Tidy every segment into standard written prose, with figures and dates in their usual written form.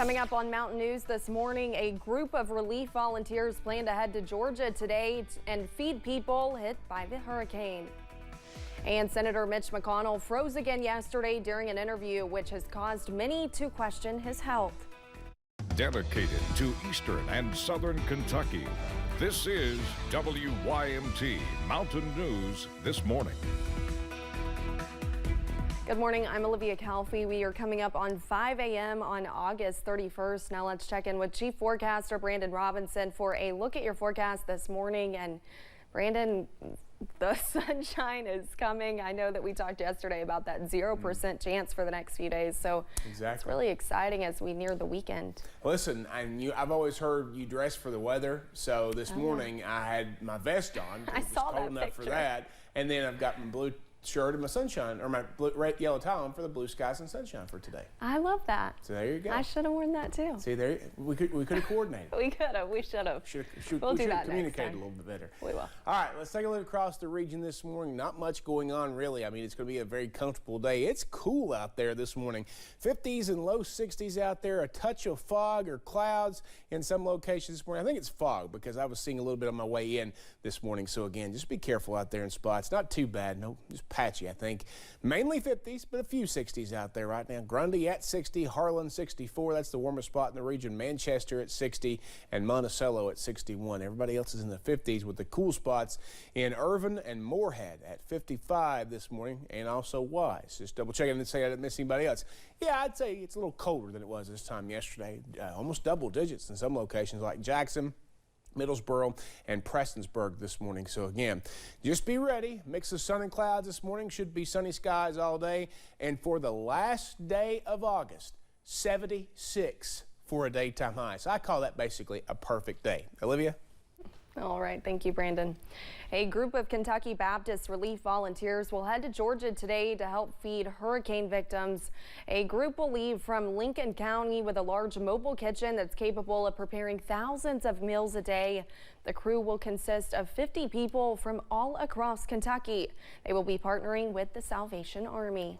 Coming up on Mountain News this morning, a group of relief volunteers plan to head to Georgia today and feed people hit by the hurricane. And Senator Mitch McConnell froze again yesterday during an interview, which has caused many to question his health. Dedicated to Eastern and Southern Kentucky, this is WYMT Mountain News This Morning. Good morning, I'm Olivia Calfee. We are coming up on 5 a.m. on August 31st. Now let's check in with Chief Forecaster Brandon Robinson for a look at your forecast this morning. And Brandon, the sunshine is coming. I know that we talked yesterday about that 0% chance for the next few days. So it's really exciting as we near the weekend. Listen, I've always heard you dress for the weather. So this morning I had my vest on. I saw that cold enough picture for that. And then I've got my blue shirt and my sunshine, or my red, yellow towel on for the blue skies and sunshine for today. I love that. So there you go. I should have worn that too. See, there we could have coordinated. We could have. We should have. We'll do that communicate a little bit better. We will. All right, let's take a look across the region this morning. Not much going on really. I mean, it's going to be a very comfortable day. It's cool out there this morning. 50s and low 60s out there. A touch of fog or clouds in some locations this morning. I think it's fog because I was seeing a little bit on my way in this morning. So again, just be careful out there in spots. Not too bad. No, just patchy, I think. Mainly 50s, but a few 60s out there right now. Grundy at 60, Harlan 64. That's the warmest spot in the region. Manchester at 60 and Monticello at 61. Everybody else is in the 50s with the cool spots in Irvin and Moorhead at 55 this morning, and also Wise. Just double checking and say I didn't miss anybody else. Yeah, I'd say it's a little colder than it was this time yesterday. Almost double digits in some locations like Jackson, Middlesboro, and Prestonsburg this morning. So again, just be ready. Mix of sun and clouds this morning. Should be sunny skies all day. And for the last day of August, 76 for a daytime high. So I call that basically a perfect day. Olivia? All right. Thank you, Brandon. A group of Kentucky Baptist relief volunteers will head to Georgia today to help feed hurricane victims. A group will leave from Lincoln County with a large mobile kitchen that's capable of preparing thousands of meals a day. The crew will consist of 50 people from all across Kentucky. They will be partnering with the Salvation Army.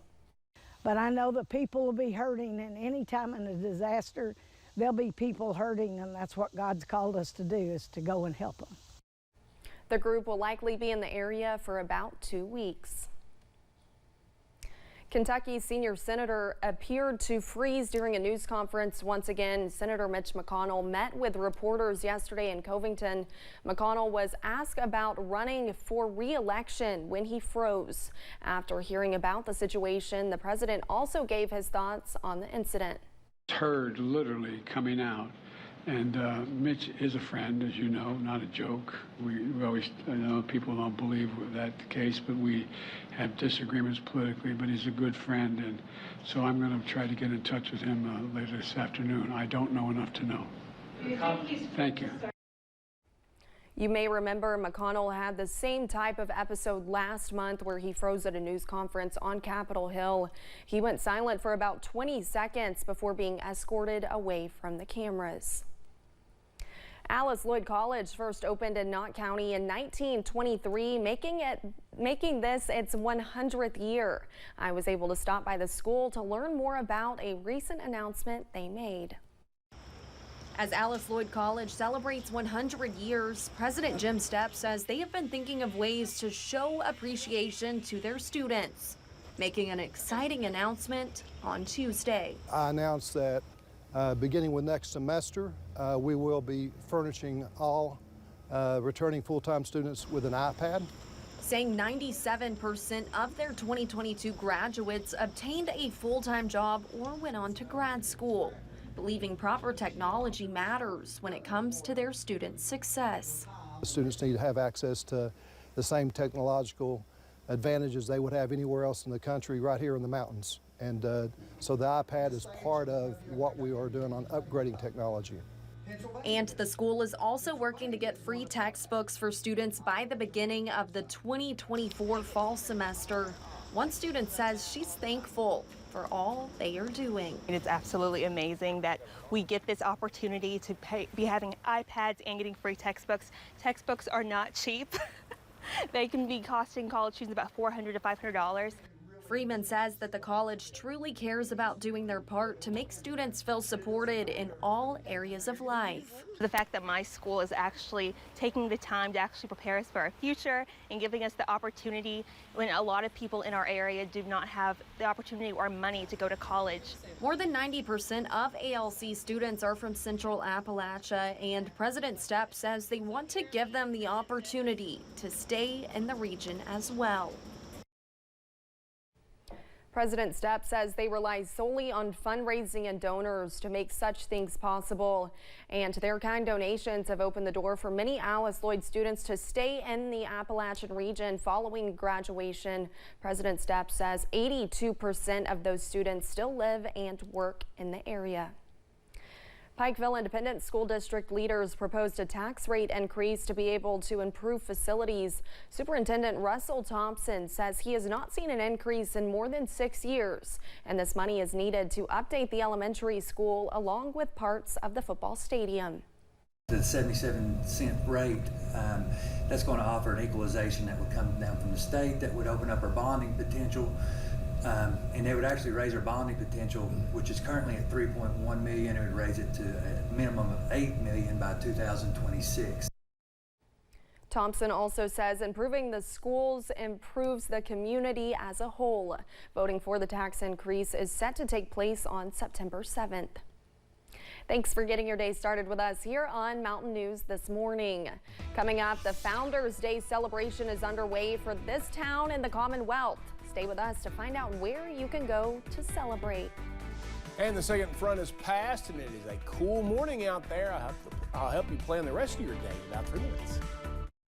But I know that people will be hurting, and any time in a disaster, there'll be people hurting, and that's what God's called us to do, is to go and help them. The group will likely be in the area for about 2 weeks. Kentucky's senior senator appeared to freeze during a news conference once again. Senator Mitch McConnell met with reporters yesterday in Covington. McConnell was asked about running for re-election when he froze. After hearing about the situation, the president also gave his thoughts on the incident. Heard literally coming out, and Mitch is a friend, as you know, not a joke. We always, I know people don't believe that's the case, but we have disagreements politically, but he's a good friend, and so I'm going to try to get in touch with him later this afternoon. I don't know enough to know. Thank you. You may remember McConnell had the same type of episode last month where he froze at a news conference on Capitol Hill. He went silent for about 20 seconds before being escorted away from the cameras. Alice Lloyd College first opened in Knott County in 1923, making this its 100th year. I was able to stop by the school to learn more about a recent announcement they made. As Alice Lloyd College celebrates 100 years, President Jim Stepp says they have been thinking of ways to show appreciation to their students, making an exciting announcement on Tuesday. I announced that beginning with next semester, we will be furnishing all returning full-time students with an iPad. Saying 97% of their 2022 graduates obtained a full-time job or went on to grad school, believing proper technology matters when it comes to their students' success. The students need to have access to the same technological advantages they would have anywhere else in the country right here in the mountains. And so the iPad is part of what we are doing on upgrading technology. And the school is also working to get free textbooks for students by the beginning of the 2024 fall semester. One student says she's thankful for all they are doing. It's absolutely amazing that we get this opportunity to be having iPads and getting free textbooks. Textbooks are not cheap. They can be costing college students about $400 to $500. Freeman says that the college truly cares about doing their part to make students feel supported in all areas of life. The fact that my school is actually taking the time to actually prepare us for our future and giving us the opportunity when a lot of people in our area do not have the opportunity or money to go to college. More than 90% of ALC students are from Central Appalachia, and President Stepp says they want to give them the opportunity to stay in the region as well. President Stepp says they rely solely on fundraising and donors to make such things possible. And their kind donations have opened the door for many Alice Lloyd students to stay in the Appalachian region following graduation. President Stepp says 82% of those students still live and work in the area. Pikeville Independent School District leaders proposed a tax rate increase to be able to improve facilities. Superintendent Russell Thompson says he has not seen an increase in more than 6 years, and this money is needed to update the elementary school along with parts of the football stadium. The 77-cent rate, that's going to offer an equalization that would come down from the state that would open up our bonding potential. And they would actually raise our bonding potential, which is currently at $3.1 million. It would raise it to a minimum of $8 million by 2026. Thompson also says improving the schools improves the community as a whole. Voting for the tax increase is set to take place on September 7th. Thanks for getting your day started with us here on Mountain News this morning. Coming up, the Founders Day celebration is underway for this town in the Commonwealth. Stay with us to find out where you can go to celebrate. And the second front is past, and it is a cool morning out there. I'll help you plan the rest of your day in about 3 minutes.